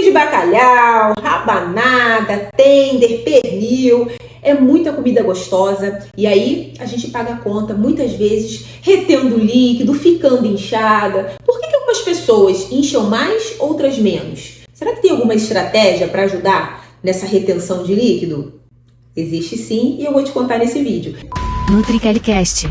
Bolinho de bacalhau, rabanada, tender, pernil, é muita comida gostosa e aí a gente paga a conta muitas vezes retendo líquido, ficando inchada. Por que algumas pessoas incham mais, outras menos? Será que tem alguma estratégia para ajudar nessa retenção de líquido? Existe sim e eu vou te contar nesse vídeo. NutriCarecast.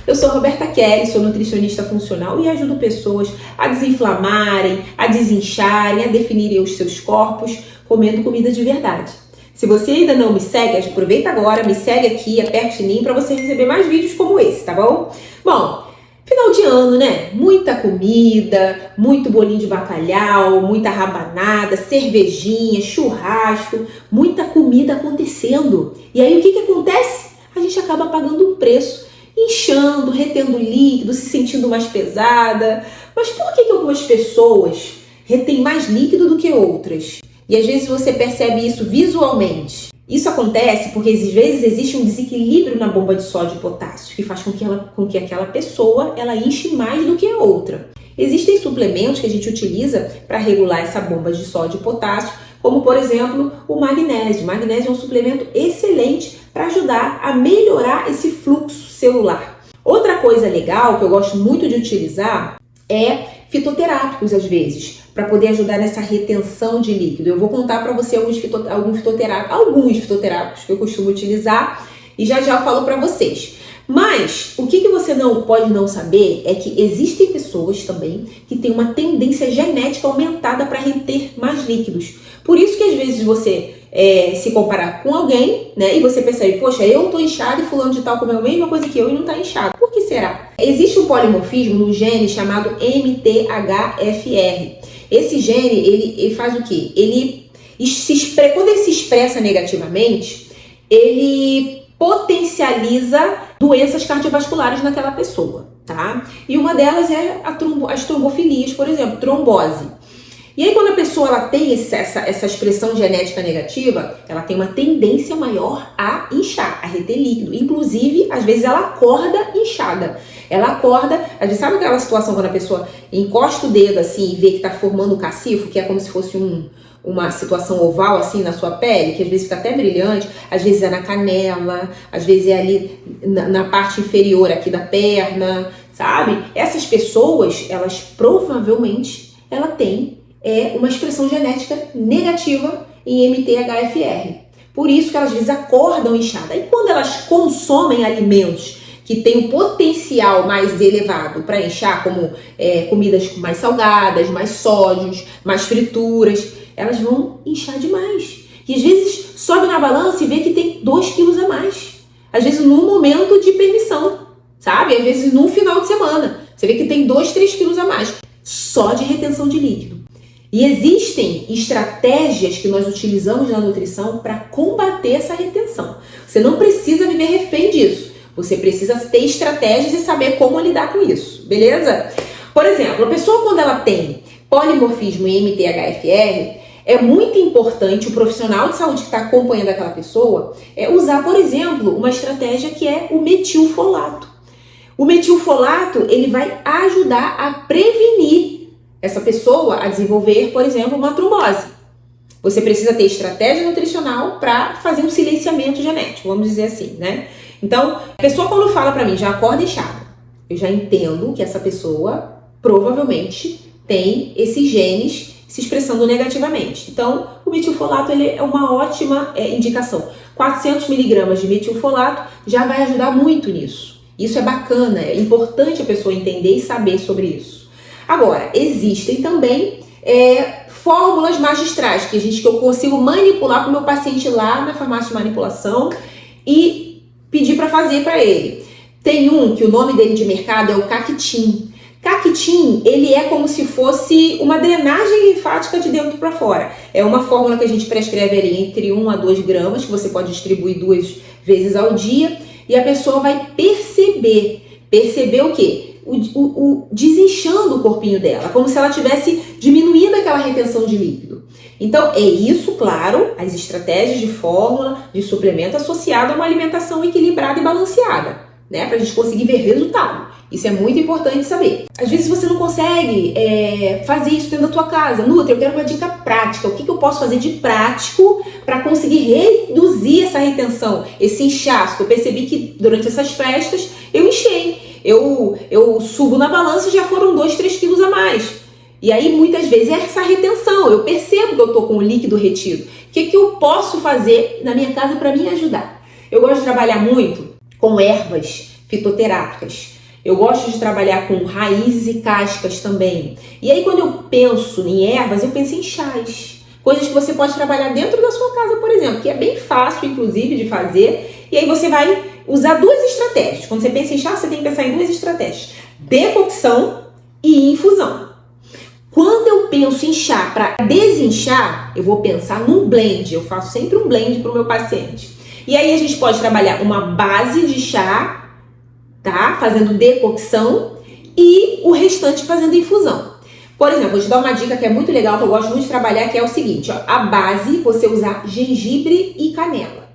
Eu sou Roberta Kelly, sou nutricionista funcional e ajudo pessoas a desinflamarem, a desincharem, a definirem os seus corpos comendo comida de verdade. Se você ainda não me segue, aproveita agora, me segue aqui, aperta o sininho para você receber mais vídeos como esse, tá bom? Bom, final de ano, né? Muita comida, muito bolinho de bacalhau, muita rabanada, cervejinha, churrasco, muita comida acontecendo. E aí o que acontece? A gente acaba pagando um preço, inchando, retendo líquido, se sentindo mais pesada. Mas por que algumas pessoas retêm mais líquido do que outras? E às vezes você percebe isso visualmente. Isso acontece porque às vezes existe um desequilíbrio na bomba de sódio e potássio que faz com que aquela pessoa ela enche mais do que a outra. Existem suplementos que a gente utiliza para regular essa bomba de sódio e potássio, como por exemplo o magnésio. O magnésio é um suplemento excelente para ajudar a melhorar esse fluxo celular. Outra coisa legal que eu gosto muito de utilizar é fitoterápicos às vezes, para poder ajudar nessa retenção de líquido. Eu vou contar para você alguns fitoterápicos que eu costumo utilizar e já eu falo para vocês. Mas o que você não pode não saber é que existem pessoas também que têm uma tendência genética aumentada para reter mais líquidos. Por isso que às vezes você se comparar com alguém, né, e você percebe, poxa, eu tô inchado e fulano de tal comeu a mesma coisa que eu e não tá inchado. Por que será? Existe um polimorfismo no gene chamado MTHFR. Esse gene, ele faz o quê? Quando ele se expressa negativamente, ele potencializa doenças cardiovasculares naquela pessoa, tá? E uma delas é as trombofilias, por exemplo, trombose. E aí quando a pessoa ela tem essa expressão genética negativa, ela tem uma tendência maior a inchar, a reter líquido. Inclusive, às vezes ela acorda inchada. Ela acorda, às vezes sabe aquela situação quando a pessoa encosta o dedo assim e vê que tá formando um cacifo, que é como se fosse uma situação oval assim na sua pele, que às vezes fica até brilhante, às vezes é na canela, às vezes é ali na parte inferior aqui da perna, sabe? Essas pessoas, elas provavelmente têm uma expressão genética negativa em MTHFR. Por isso que elas às vezes acordam inchadas. E quando elas consomem alimentos que têm um potencial mais elevado para inchar, como comidas mais salgadas, mais sódios, mais frituras, elas vão inchar demais. E às vezes sobe na balança e vê que tem 2 quilos a mais. Às vezes num momento de permissão, sabe? Às vezes num final de semana. Você vê que tem 2, 3 quilos a mais. Só de retenção de líquido. E existem estratégias que nós utilizamos na nutrição para combater essa retenção. Você não precisa viver refém disso. Você precisa ter estratégias e saber como lidar com isso, beleza? Por exemplo, a pessoa quando ela tem polimorfismo em MTHFR, é muito importante o profissional de saúde que está acompanhando aquela pessoa usar, por exemplo, uma estratégia que é o metilfolato. O metilfolato ele vai ajudar a prevenir essa pessoa a desenvolver, por exemplo, uma trombose. Você precisa ter estratégia nutricional para fazer um silenciamento genético, vamos dizer assim, né? Então, a pessoa quando fala para mim, já acorda inchada, eu já entendo que essa pessoa provavelmente tem esses genes se expressando negativamente. Então, o metilfolato ele é uma ótima indicação. 400 miligramas de metilfolato já vai ajudar muito nisso. Isso é bacana, é importante a pessoa entender e saber sobre isso. Agora, existem também fórmulas magistrais que eu consigo manipular para o meu paciente lá na farmácia de manipulação e pedir para fazer para ele. Tem que o nome dele de mercado é o Cactin. Cactin, ele é como se fosse uma drenagem linfática de dentro para fora. É uma fórmula que a gente prescreve ali entre 1 a 2 gramas, que você pode distribuir 2 vezes ao dia, e a pessoa vai perceber o quê? Desinchando o corpinho dela, como se ela tivesse diminuindo aquela retenção de líquido. Então, é isso, claro, as estratégias de fórmula, de suplemento associado a uma alimentação equilibrada e balanceada. né? Pra gente conseguir ver resultado. Isso é muito importante saber. Às vezes você não consegue fazer isso dentro da tua casa. Nutri, eu quero uma dica prática. O que eu posso fazer de prático para conseguir reduzir essa retenção, esse inchaço? Eu percebi que durante essas festas eu inchei. Eu subo na balança e já foram 2, 3 quilos a mais. E aí muitas vezes é essa retenção. Eu percebo que eu tô com o líquido retido. O que eu posso fazer na minha casa para me ajudar? Eu gosto de trabalhar muito com ervas fitoterápicas. Eu gosto de trabalhar com raízes e cascas também. E aí quando eu penso em ervas, eu penso em chás. Coisas que você pode trabalhar dentro da sua casa, por exemplo, que é bem fácil, inclusive, de fazer. E aí você vai usar 2 estratégias. Quando você pensa em chá, você tem que pensar em 2 estratégias. Decocção e infusão. Quando eu penso em chá para desinchar, eu vou pensar num blend. Eu faço sempre um blend para o meu paciente. E aí a gente pode trabalhar uma base de chá, tá? Fazendo decocção e o restante fazendo infusão. Por exemplo, vou te dar uma dica que é muito legal, que eu gosto muito de trabalhar, que é o seguinte, ó, a base, você usar gengibre e canela.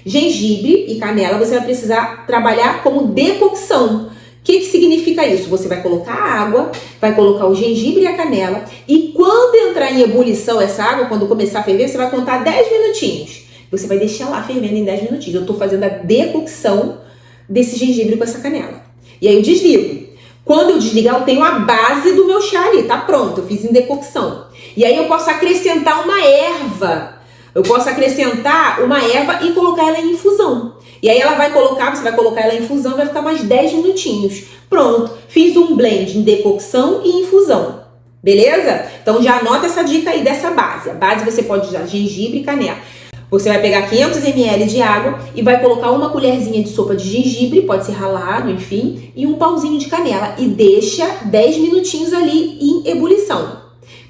Gengibre e canela você vai precisar trabalhar como decocção. O que significa isso? Você vai colocar a água, vai colocar o gengibre e a canela, e quando entrar em ebulição essa água, quando começar a ferver, você vai contar 10 minutinhos. Você vai deixar lá fervendo em 10 minutinhos. Eu estou fazendo a decocção desse gengibre com essa canela. E aí eu desligo. Quando eu desligar, eu tenho a base do meu chá ali, tá pronto, eu fiz em decocção. E aí eu posso acrescentar uma erva. Eu posso acrescentar uma erva e colocar ela em infusão. E aí ela vai colocar, você vai colocar ela em infusão e vai ficar mais 10 minutinhos. Pronto, fiz um blend em decocção e infusão. Beleza? Então já anota essa dica aí dessa base. A base você pode usar gengibre e canela. Você vai pegar 500 ml de água e vai colocar uma colherzinha de sopa de gengibre, pode ser ralado, enfim, e um pauzinho de canela. E deixa 10 minutinhos ali em ebulição.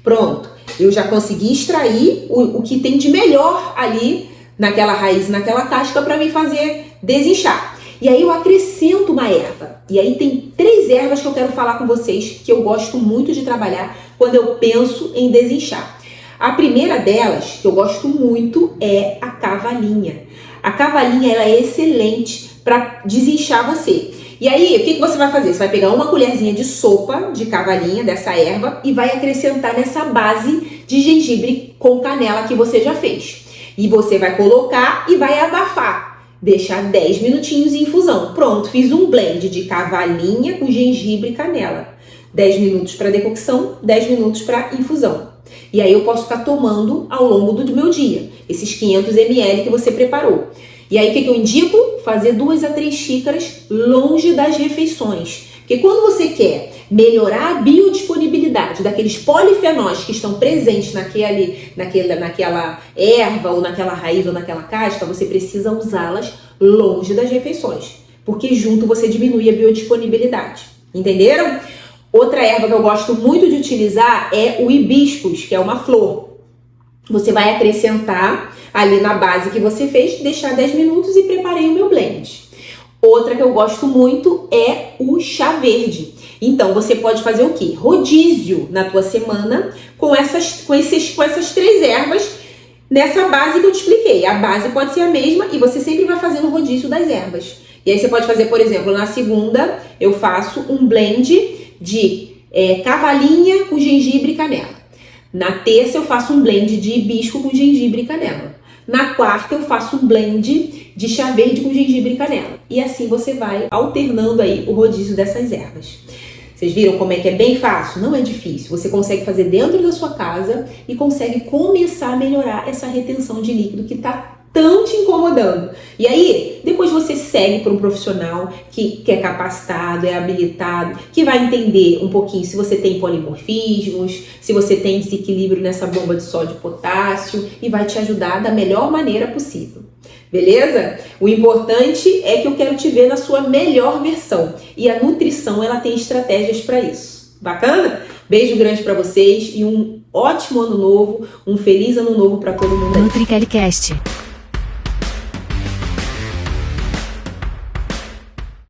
Pronto, eu já consegui extrair o que tem de melhor ali naquela raiz, naquela casca para me fazer desinchar. E aí eu acrescento uma erva. E aí tem 3 ervas que eu quero falar com vocês que eu gosto muito de trabalhar quando eu penso em desinchar. A primeira delas, que eu gosto muito, é a cavalinha. A cavalinha ela é excelente para desinchar você. E aí, o que você vai fazer? Você vai pegar uma colherzinha de sopa de cavalinha, dessa erva, e vai acrescentar nessa base de gengibre com canela que você já fez. E você vai colocar e vai abafar. Deixar 10 minutinhos em infusão. Pronto, fiz um blend de cavalinha com gengibre e canela. 10 minutos para decocção, 10 minutos para infusão. E aí eu posso ficar tomando ao longo do meu dia, esses 500 ml que você preparou. E aí o que eu indico? Fazer 2 a 3 xícaras longe das refeições. Porque quando você quer melhorar a biodisponibilidade daqueles polifenóis que estão presentes naquela erva, ou naquela raiz, ou naquela casca, você precisa usá-las longe das refeições. Porque junto você diminui a biodisponibilidade. Entenderam? Outra erva que eu gosto muito de utilizar é o hibiscus, que é uma flor. Você vai acrescentar ali na base que você fez, deixar 10 minutos e preparei o meu blend. Outra que eu gosto muito é o chá verde. Então, você pode fazer o quê? Rodízio na tua semana com essas 3 ervas nessa base que eu te expliquei. A base pode ser a mesma e você sempre vai fazendo o rodízio das ervas. E aí você pode fazer, por exemplo, na segunda eu faço um blend de cavalinha com gengibre e canela. Na terça eu faço um blend de hibisco com gengibre e canela. Na quarta eu faço um blend de chá verde com gengibre e canela. E assim você vai alternando aí o rodízio dessas ervas. Vocês viram como é que é bem fácil? Não é difícil. Você consegue fazer dentro da sua casa e consegue começar a melhorar essa retenção de líquido que está tão te incomodando. E aí, depois você segue para um profissional que é capacitado, é habilitado, que vai entender um pouquinho se você tem polimorfismos, se você tem desequilíbrio nessa bomba de sódio e potássio e vai te ajudar da melhor maneira possível. Beleza? O importante é que eu quero te ver na sua melhor versão. E a nutrição, ela tem estratégias para isso. Bacana? Beijo grande para vocês e um ótimo ano novo, um feliz ano novo para todo mundo aí. NutriCalicast.